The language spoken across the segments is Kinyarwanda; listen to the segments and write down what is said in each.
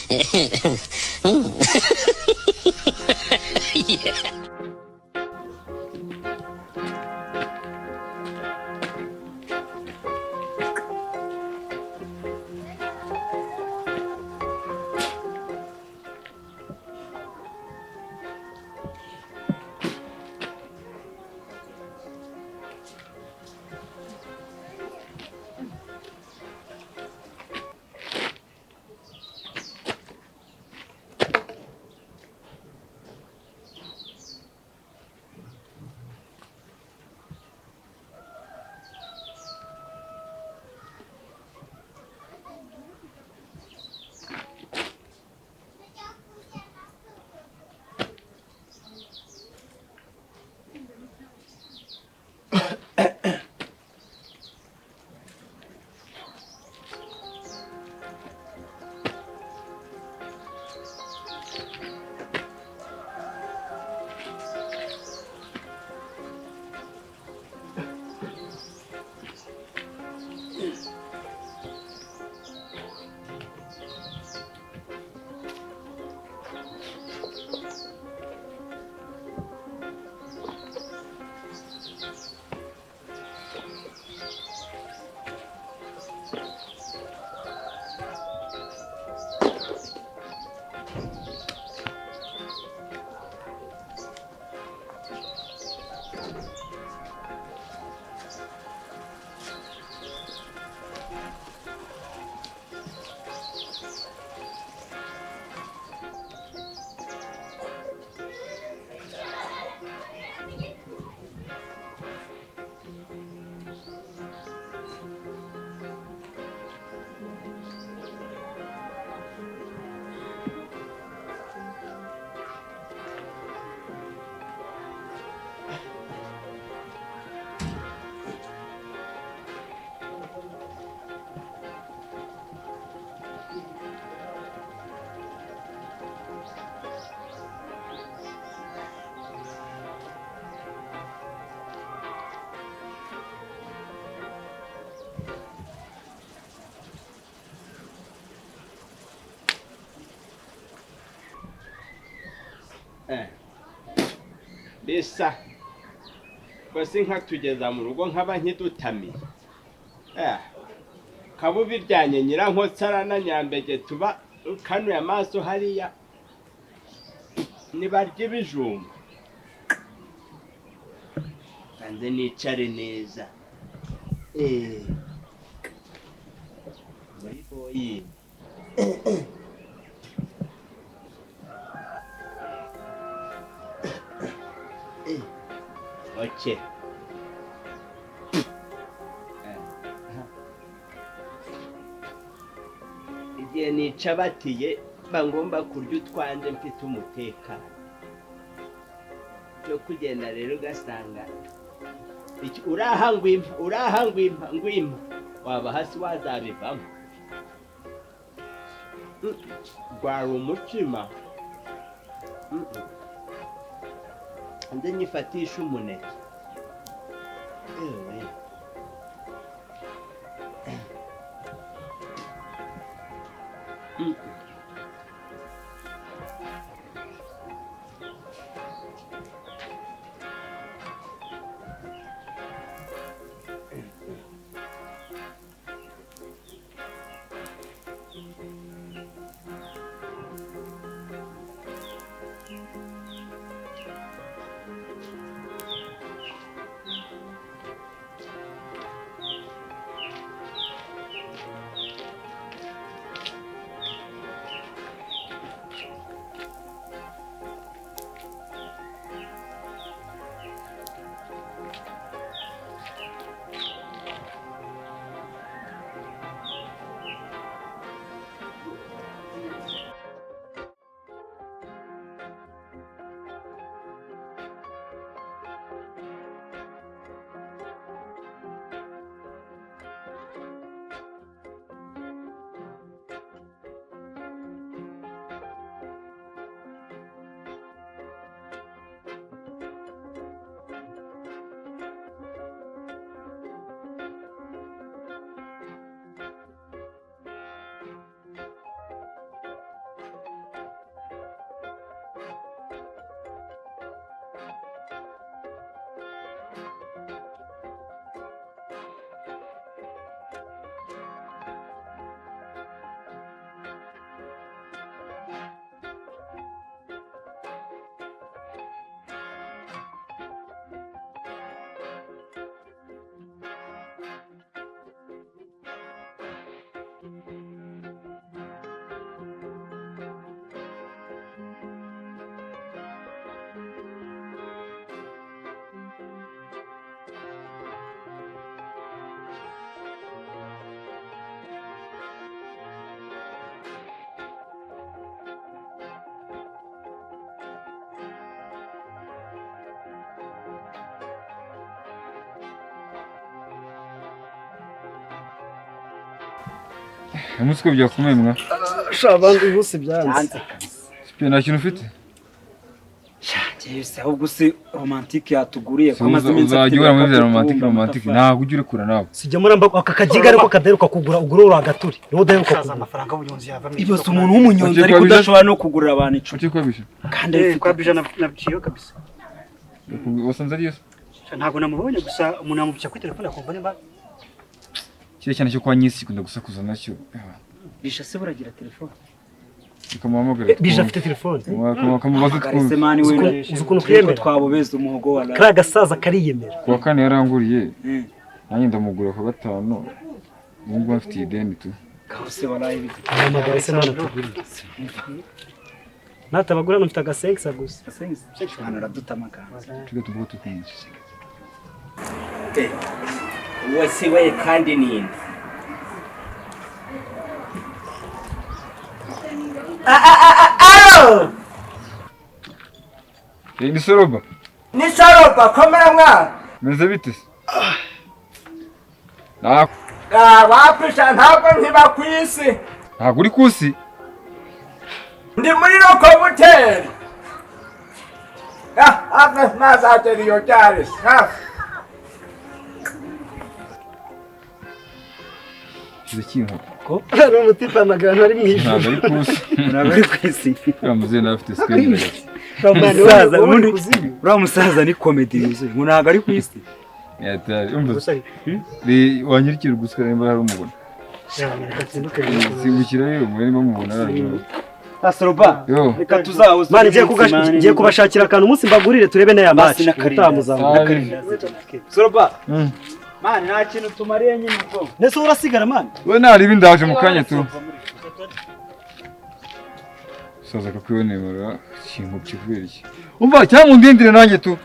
Yeah. Bisa basi nkatugeza mu rugo nkaba nkidutamiye kabubi byanye Nyirankotsara na Nyambege tuba kanuye amaso hariya nibarya ibijumba kanze nicare neza muri boyi Okay. Igihe nicabatiye bangomba kurya utwanje mfite umutekano cyo kugenda rero ugasanga uraha ngwimpa waba hasi wazabivamo gwara umutima nze nyifatisha umuneke umunsi ko byakomeye mwa shabandi bose byanze sipyo nta kintu ufite cyese ahubwo se romantique yatuguriye kwamaze iminsi uzajya muri romantique ntabwo ujye urekura nawe sijya muri aka kajiga ariko kadaheruka kugura ugurura agaturi niho udaheruka kugura amafaranga y'ubunyonzi yavamo ibyo umuntu w'umunyonzi ariko udashobora no kugurira abantu icupa kwabisha kandi kwabisha nabiciyo kabisa wasanze ari yose ntabwo namubonye gusa umuntu yamubisha kuri telefone akumva nimba kire cyane cyo kwa nyisi kunda gusakuza nacyo bisha se buragira telefone ukamuhamagara bisha afite telefone ukamubaza twumva uzi ukuntu kwiyemera twabobeza umuhogo wa kariya gasaza kariyemera kuwa kane yaranguriye nanjye ndamugura kwa gatanu ubungubu afite ideni tu kahose waraye amagara se none tugura natabagura mfite agasenkisa gusa agasenkisa hano radutamaga tujye tuvuga tukumva wese we kandi ninde alo ni soroba komera mwana meze bite wapisha ntabwo ntiba ku isi ntabwo uri kusi ndi muri lokobuteri hafi ntazatera iyo cyari hafi ikintu ko ari umutipa magana ari mwishi ntabwo ari kusi kamuze nafite screen musaza ubundi musaza ni comedy yuzuye ngo ntabwo ari kwisi yatari umva wanyirikira gusukara nimba hari umubona simbukira rero mwari bamubona Asroba reka tuzahuza mani ngiye kubashakira akantu umunsi mbagurire turebe na ya match utamuzamuka Asroba mani nta kintu tumariye nyine ubwo nese urasigara mani we nari bindaje mu kanya tu soza ko kwibonera kintu kivura iki umva cyangwa undindire nanjye tu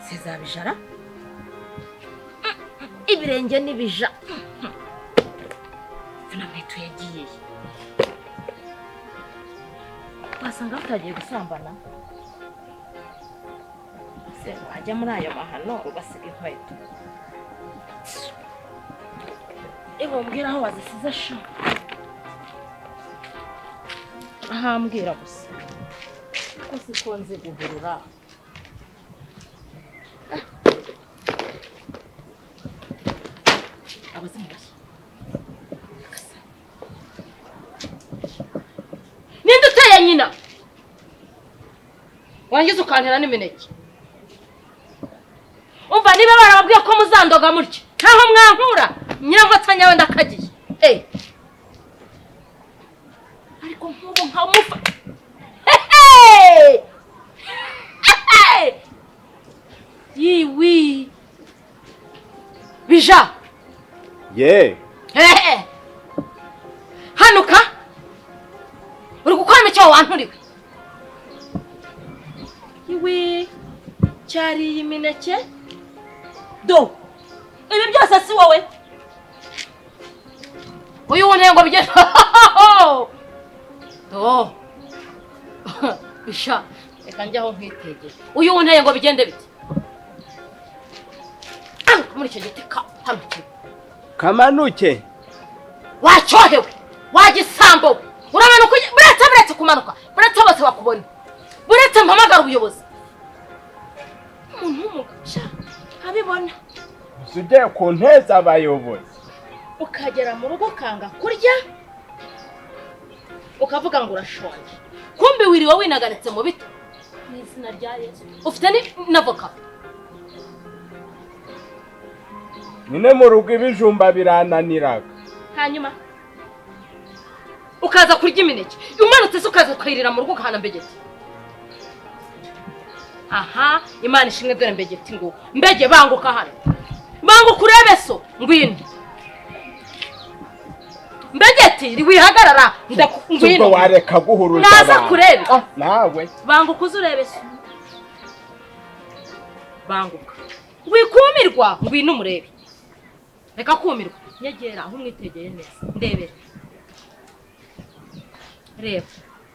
Sezabijara ibirenge nibija tunamwetu yagiye wasanga utagiye gusambana se wajya muri ayo mahano ugasiga inkweto ibumbwira aho wazisize sha ahambwira gusa ko sikonze guhurura ninde uteye nyina wangize ukantera n'imineke umva niba barababwiye ko muzandoga mutyo ntaho mwankura nyirankotsa nyawe ndakagiye ariko nk'ubu nkamufa yiwi bija ye hanuka uri gukora icyo wanturiwe iwe cyari imineke do ibi byose si wowe uyu wone ngo bigeze do bisha reka njyaho nkwitegeye uyu wone ngo bigende bite muri icyo giti hanuke kamanuke wacyohewe wagisambo uramanuka buretse kumanuka buretse bose bakubona buretse mpamagara ubuyobozi umuntu w'umugaca abibona ugiye ku nteza abayobozi ukagera mu rugo ukanga kurya ukavuga ngo urashonje kumbi wiriwe winagaritse mu biti mu izina rya Yesu ufite n'avoka nyine mu rugo ibijumba birananiraga hanyuma ukaza kurya imineke umanutse se ukaza ukayirira mu rugo ukahana mbegeti aha imana ishimwe dore mbegeti ngo mbege banguka hano banguka urebe so ngwino mbegeti wihagarara ngwino wareka guhuruza naza kurebe nawe banguka uze urebe so banguka wikumirwa ngwino umurebe reka kumirwa nyegera aho umwitegeye neza ndebera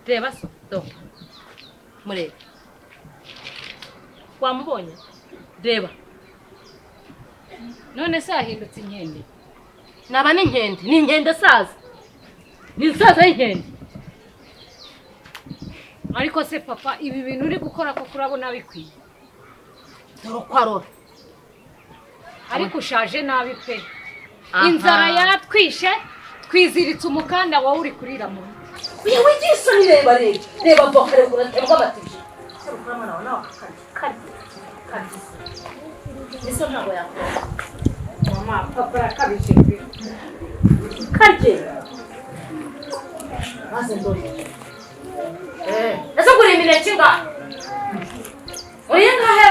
reba so do murebe wamubonye reba none se yahindutse inkende naba n'inkende ni inkende saza ni saza y'inkende ariko se papa ibi bintu uri gukora ko kurabona bikwiye dore ko arora ariko ushaje nabi pe inzara yatwishe twiziritse umukanda wawe uri kurira mu yewe igiso ni reba bokare kuratemba batije mwana wa nawe kari niso ntabwo yakora mama papa yakabije karye maze ndori ese kuri imineke nga oyenga he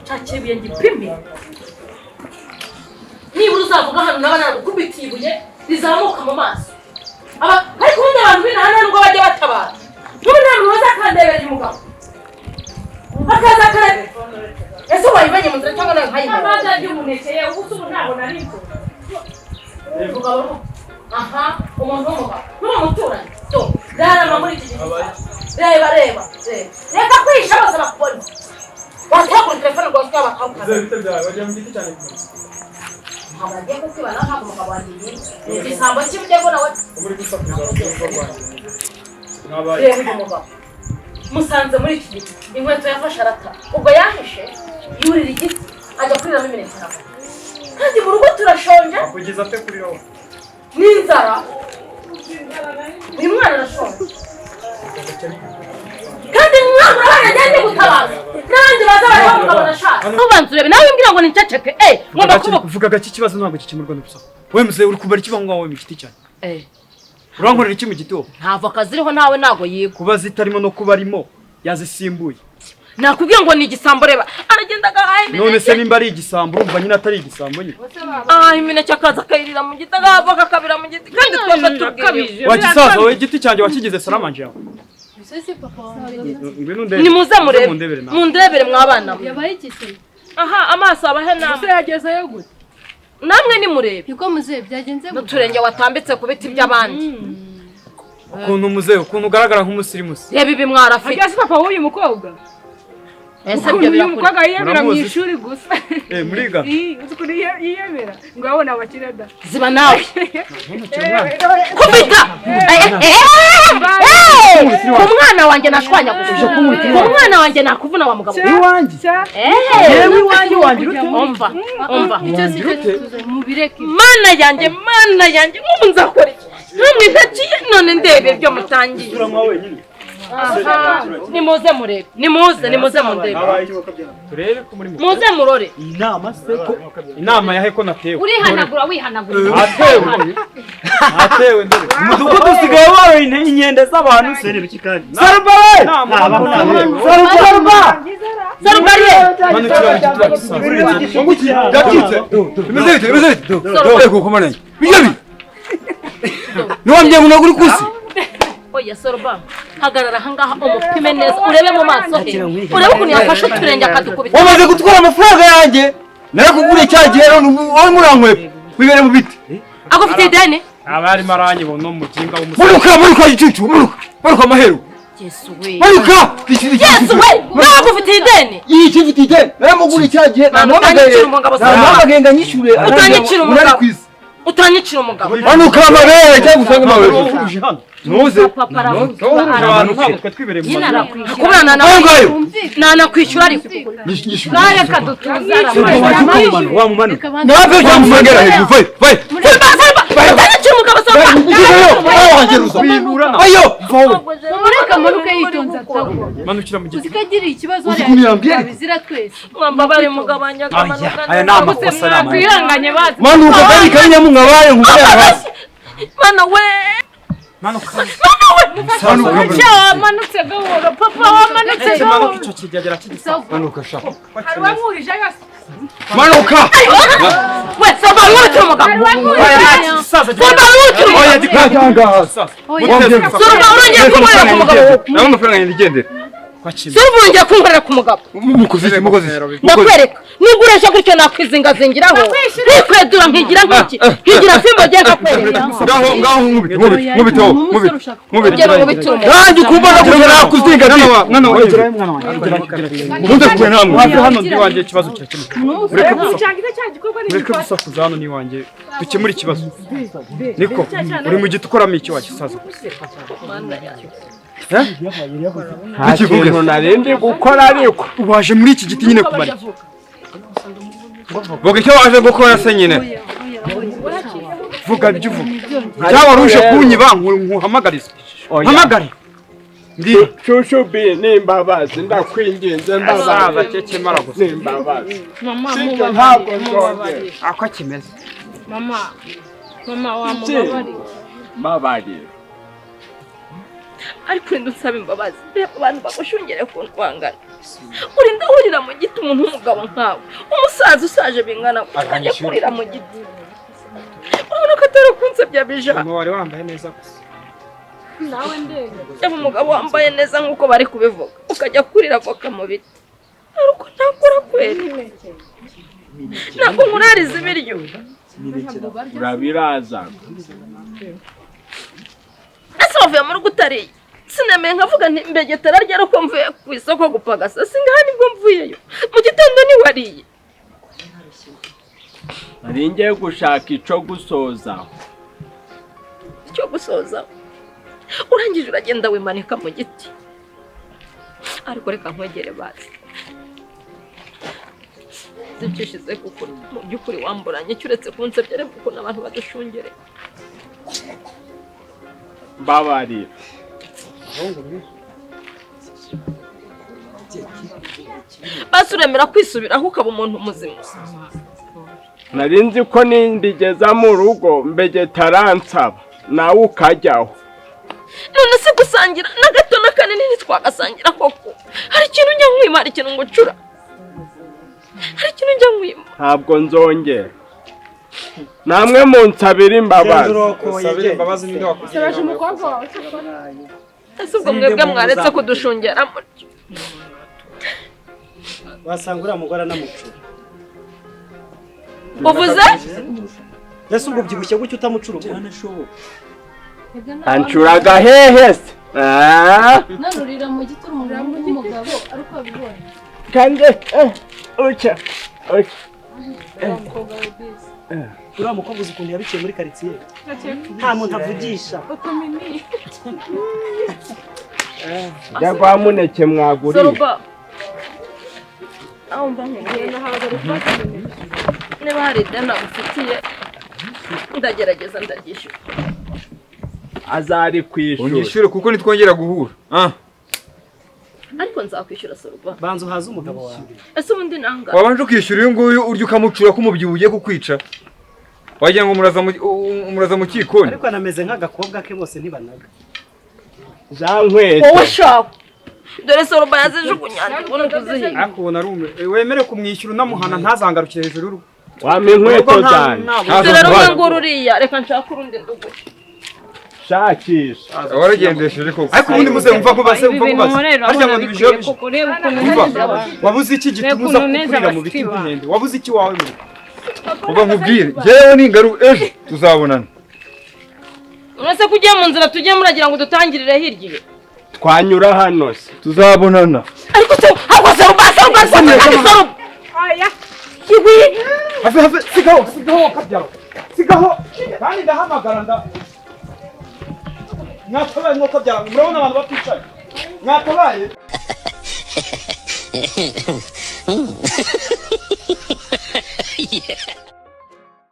chachebiye ngipime nibura uzavuga hano nabana gukubita ibuye rizamuka mu maso ariko ubundi abantu b'inahana nubwo bajya batabara n'ubu nta muntu wese akandebera umugabo akaza akarebe ese wayibanye mu nzira cyangwa nawe nkayibona amazi y'umuneke yewe ubu ubu ntabwo nariko umugabo aha umuntu w'umugabo n'umuturanyi to rarama muri iki gihe reba reka kwisha bose bakubona watakura telefone rwose bakawukaza bajya mu giti cyane abagiye kukibana ntabwo umugabo wanjye ni igisambo cy'ibigego nawe muri gusakuriza reba uyu mugabo musanze muri iki giti inkweto yafashe arata ubwo yahishe yurira igiti ajya kuriramo imineke nawe kandi mu rugo turashonje kugeza ate kuri wowe n'inzara uyu mwana arashonje kandi umwana arajya gutabaza n'abandi baza bari bamugabana ashaka ubanza urebe nawe umbwira ngo niceceke ngomba kuvuga gake ikibazo ntabwo gikemurwa n'ubusa we muze uri kubara ikibazo ngaho mu giti cyane urankorera iki mu giti wo nta voka ziriho nawe ntago yiga kuba zitarimo no kuba arimo yazisimbuye nakubwiye ngo ni igisambo reba aragenda agahaye none se nimba ari igisambo urumva nyine atari igisambo nyine imineke akaza akayirira mu giti agahava akabira mu giti kandi twese tubwirije wagisaza wowe igiti cyanjye wakigize saramanje yawe nimuze murebe mundebere mwabana yabaye igiti aha amaso abahe namwe yagezeyo gute namwe nimurebe niko muze byagenze n'uturenge watambitse ku biti by'abandi ukuntu muze ukuntu ugaragara nk'umusirimusi reba ibi mwarafite agase papa w'uyu mukobwa ese byo birakora umukobwa yiyemera mu ishuri gusa muriga uzukuri yiyemera ngo abona abakirada ziba nawe kubita umwana wanjye nashwanya gusa umwana wanjye nakuvuna wa mugabo iwanjye yewe iwanjye umva mana yanjye nk'ubu nzakora iki namwe ntagiye none ndebe ibyo mutangiye nimuze murebe nimuze mundebe turebe ko muri muze murore inama se ko inama yahe ko natewe wihanagura atewe ndore umudugudu usigaye wawe inkende z'abantu se n'ibiki kandi sarba niwambye ngo naguri kusi oya sorba hagarara hangaha umupime neza urebe mu maso he urebe ukuntu yafashe uturenge akadukubita wamaze gutwara amafaranga yanjye narakuguriye cya gihe wowe murankwepe wibere mu biti agufite ideni abari maranye bo no mukinga w'umusaza muruka gicucu muruka amahero Yesu we muruka Yesu we nagufite ideni iki mfite ideni naramuguriye cya gihe namamagaye nga nyishure utanyicira umugabo manuka amabere cyangwa usanga amabere nuze abantu ntabwo twe twibereye mu mazu kubana nawe nanakwishyura ariko naye kadutuzara wa mumane nawe cyamufangera hejuru vai utanyicira umugabo sopa ayo mureka manuka yitonza atagwa manukira mu giti zikagira ikibazo bizira twese mwambabare mugabanya aya ni amakosa nama twihanganye bazi manuka kandi kanya mungabaye nkubara hasi mana we manuka manutse gahoro papa wamanutse gahoro icyo kigagera kigisa manuka sha hari wamurije yose manuka we soba wutira umugabo soba wutira oya dikanga soba urongeye kumurira ku mugabo nawe amafaranga yanjye igendera Surubungiye kunkorera ku mugabo. Mukoze Ndakwereka. Niguresha gutyo nakwizingazingiraho. Nkwedura nkigira nk'iki. Nkigira fimbo giye kakwereka. ngaho nkubito. Nanjye kumva nakuzinga mwana wanjye. Munde kwe namwe. Hano ndi wanjye ikibazo cyakemura. Mureke gusakuza hano ni wanjye. Dukemura ikibazo. Niko uri mu giti ukoramo iki wagisaza. Ikintu narindi gukora ariko waje muri iki giti nyine kumara. Vuga icyo waje gukora se nyine. Vuga ibyo uvuga. Cyaba ruje kunyiba nkuhamagariza. Hamagare. Ndi shushu bi nimbabazi ndakwinginze mbabaza cece mara gusa. Nimbabazi. Mama ntabwo nzongera. Ako kimeze. Mama wamubabari. Babari. Ariko uri ndusaba imbabazi. Reba abantu bagushungere ku ntwangana. Uri ndahurira mu giti umuntu w'umugabo nkawe. Umusaza usaje bingana kujya kurira mu giti. Urabona ko atari kunsebya bija. Mama wari wambaye neza gusa. Nawe ndege. Yaba umugabo wambaye neza nk'uko bari kubivuga. Ukajya kurira avoka mu biti. Ariko ntakora kweli. Ntabwo nkurariza ibiryo. Urabiraza. Ese wavuye mu rugo utariye. Sinemeye nkavuga nti Mbegera ryari ko mvuye ku isoko gupagasa. Singaha nibwo mvuyeyo. Mu gitondo niwariye. Nari ngiye gushaka ico gusoza. Icyo gusoza. Urangije uragenda wimanika mu giti. Ariko reka nkwegere bazi. Zicishize kuko mu byukuri wamburanye cyuretse kunsebya rero kuko n'abantu badushungere. Babari. Basuremera kwisubiraho ukaba umuntu muzima. Nari nzi ko nindigeza mu rugo Mbegera nawe ukajyaho. None se gusangira na gato na kanini ntitwagasangira koko. Hari ikintu njya nkwima, hari ikintu ngucura. Hari ikintu njya nkwima. Ntabwo nzongera. Namwe munsabira imbabazi. Sabira imbabazi ninde wakugira. Sabaje umukobwa wawe. Ese ubwo mwebwe mwaretse kudushungera mutyo. Wasanga uriya mugore anamucura. Uvuze? Ese ubwo byibushye gutyo utamucura ubwo. Ancuraga hehe se? Nanurira mu giti umugabo w'umugabo ariko abibona. Kandi uca. Uriya mukobwa uzi ukuntu yabiciye muri quartier. Nta muntu avugisha. Yagwa muneke mwaguriye. Soruba. Aho mbangenge n'ahabari. Niba hari dana ufitiye ndagerageza ndagishyura. Azari kwishura. Unyishyure kuko nitwongera guhura. Ariko nzakwishyura Soruba. Banza uhaze umugabo wawe. Ese ubundi nanga. Wabanje ukishyura uyu nguyu urya ukamucura ko umubyibuho ugiye kukwica. Wagira ngo muraza mu kikoni. Ariko anameze nk'agakobwa ke bose ntibanaga. Jankwete. Wowe shaka. Dore Soruba yazijugunyana ubona kuzihiye. Akubona rume. Wemere kumwishyura unamuhana ntazangarukire hejuru y'urugo. Wame inkweto cyane. Dore rumwe ngururiya reka nshaka urundi ndugu. Shakisha. Waragendesheje koko. Ariko ubundi muze umva ko base umva ko base. Harya ngo Bijiyobija. Wabuze iki gitumuza kukurira mu biti by'ihende. Wabuze iki wawe muri? Uba nkubwire. Jewe ningaru ejo tuzabonana. Uretse kujya mu nzira tujye muragira ngo dutangirire hirya. Twanyura hano se. Tuzabonana. Ariko se hago Soruba. Oya. Ibi. Have sigaho kabyaro. Sigaho. Kandi ndahamagara nda. Mwatabaye nuko byara. Murabona abantu baticaye. Mwatabaye. Yeah.